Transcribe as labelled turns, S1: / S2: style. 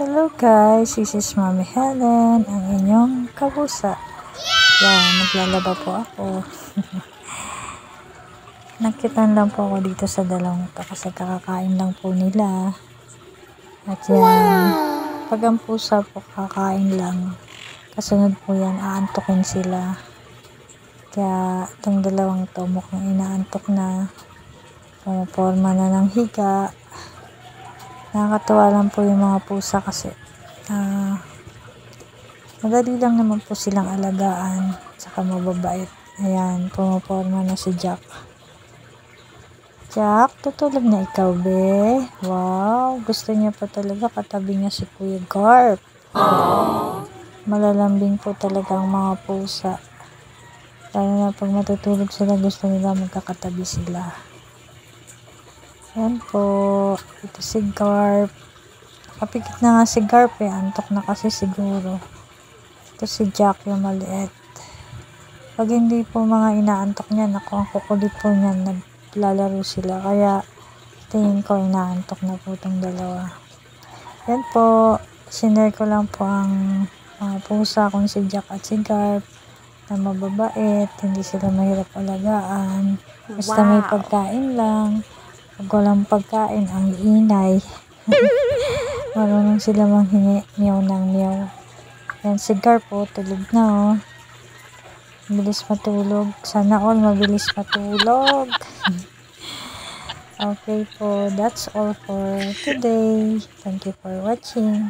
S1: Hello guys, this is Mommy Helen, ang inyong kapusa. Yan, naglalaba po ako. Nakitan lang po ako dito sa dalawang to kasi kakakain lang po nila. At yan, pag ang pusa po kakain lang, kasunod po yan, aantukin sila. Kaya itong dalawang to mukhang inaantok na, pumaporma na ng higa. Nakakatuwa lang po yung mga pusa kasi madali lang naman po silang alagaan, saka mababait. Ayan, pumaporma na si Jack. Jack, tutulog na ikaw, be. Wow, gusto niya pa talaga katabi niya si Kuya Garp. Malalambing po talaga ang mga pusa. Lalo na pag matutulog sila, gusto nila magkakatabi sila. Ayan po, ito si Garp. Kapikit na nga si Garp eh, antok na kasi siguro. Ito si Jack yung maliit. Pag hindi po mga inaantok niya, ako ang kukulit po niyan, naglalaro sila. Kaya tingin ko inaantok na po itong dalawa. Ayan po, sinare ko lang po ang mga pusa kung si Jack at si Garp na mababait, hindi sila mahirap alagaan. Basta may pagkain lang. Pag walang pagkain, ang ingay. Marunong sila manghingi, meow ng meow. Yan si Garp po, tulog na oh. Mabilis matulog. Sana all mabilis matulog. Okay po, that's all for today. Thank you for watching.